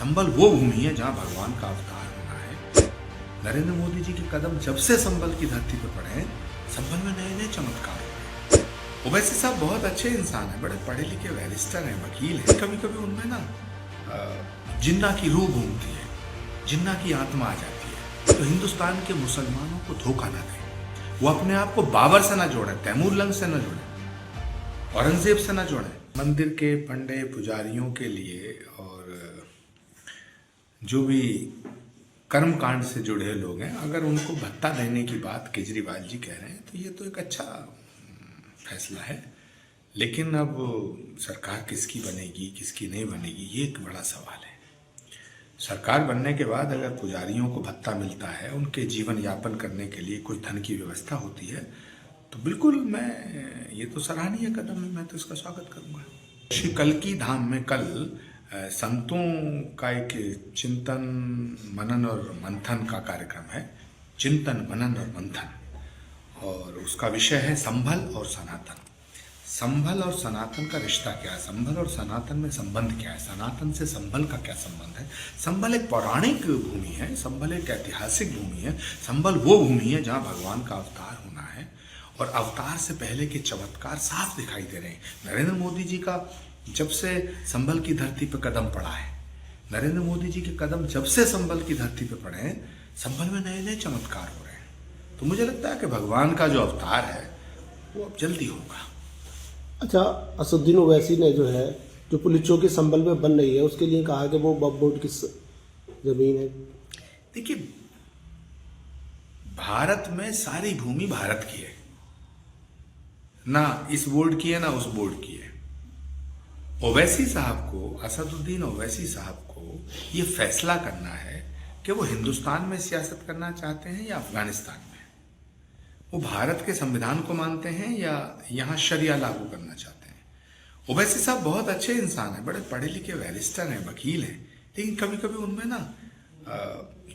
संभल वो भूमि है जहां भगवान का अवतार होना है। नरेंद्र मोदी जी के कदम जब से संभल की धरती पर पड़े हैं, संभल में नए नए चमत्कार हुए हैं। ओवैसी साहब बहुत अच्छे इंसान हैं, बड़े पढ़े लिखे बैरिस्टर हैं, वकील हैं। कभी कभी उनमें ना जिन्ना की रूह घूमती है, जिन्ना की आत्मा आ जाती है। तो हिंदुस्तान के मुसलमानों को धोखा ना दें। वो अपने आप को बाबर से ना जोड़े, तैमूर लंग से ना जोड़े, औरंगजेब से ना जोड़े। मंदिर के पंडे पुजारियों के लिए और जो भी कर्म कांड से जुड़े लोग हैं, अगर उनको भत्ता देने की बात केजरीवाल जी कह रहे हैं तो ये तो एक अच्छा फैसला है। लेकिन अब सरकार किसकी बनेगी किसकी नहीं बनेगी, ये एक बड़ा सवाल है। सरकार बनने के बाद अगर पुजारियों को भत्ता मिलता है, उनके जीवन यापन करने के लिए कुछ धन की व्यवस्था होती है, तो बिल्कुल ये तो सराहनीय कदम है, मैं तो इसका स्वागत करूंगा। श्री कल्की धाम में कल संतों का एक चिंतन मनन और मंथन का कार्यक्रम है। चिंतन मनन और मंथन, और उसका विषय है संभल और सनातन। संभल और सनातन का रिश्ता क्या है, संभल और सनातन में संबंध क्या है, सनातन से संभल का क्या संबंध है। संभल एक पौराणिक भूमि है, संभल एक ऐतिहासिक भूमि है। संभल वो भूमि है जहाँ भगवान का अवतार होना है, और अवतार से पहले के चमत्कार साफ दिखाई दे रहे हैं। नरेंद्र मोदी जी का जब से संभल की धरती पर कदम पड़ा है, नरेंद्र मोदी जी के कदम जब से संभल की धरती पर पड़े हैं, संभल में नए नए चमत्कार हो रहे हैं। तो मुझे लगता है कि भगवान का जो अवतार है वो अब जल्दी होगा। अच्छा, असदुद्दीन ओवैसी ने जो है जो पुलिस चौकी संभल में बन रही है, उसके लिए कहा कि वो वक्फ बोर्ड की जमीन है। देखिए, भारत में सारी भूमि भारत की है, ना इस बोर्ड की है ना उस बोर्ड की है। ओवैसी साहब को, असदुद्दीन ओवैसी साहब को ये फैसला करना है कि वो हिंदुस्तान में सियासत करना चाहते हैं या अफगानिस्तान में। वो भारत के संविधान को मानते हैं या यहाँ शरिया लागू करना चाहते हैं। ओवैसी साहब बहुत अच्छे इंसान हैं, बड़े पढ़े लिखे बैरिस्टर हैं, वकील हैं। लेकिन कभी कभी उनमें ना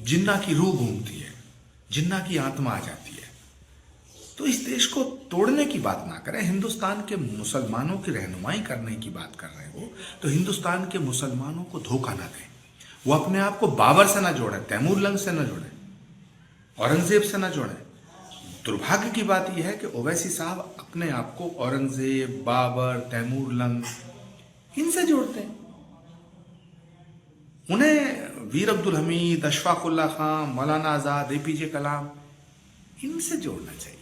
जिन्ना की रूह घूमती है, जिन्ना की आत्मा आ जाती है। तो इस देश को तोड़ने की बात ना करें, हिंदुस्तान के मुसलमानों की रहनुमाई करने की बात कर रहे हो, तो हिंदुस्तान के मुसलमानों को धोखा ना दें। वो अपने आप को बाबर से ना जोड़े, तैमूर लंग से ना जोड़े, औरंगजेब से ना जोड़े। दुर्भाग्य की बात यह है कि ओवैसी साहब अपने आप को औरंगजेब, बाबर, तैमूर लंग इनसे जोड़ते हैं। उन्हें वीर अब्दुल हमीद, अशफाक उल्लाह खां, मौलाना आजाद, APJ कलाम इनसे जोड़ना चाहिए।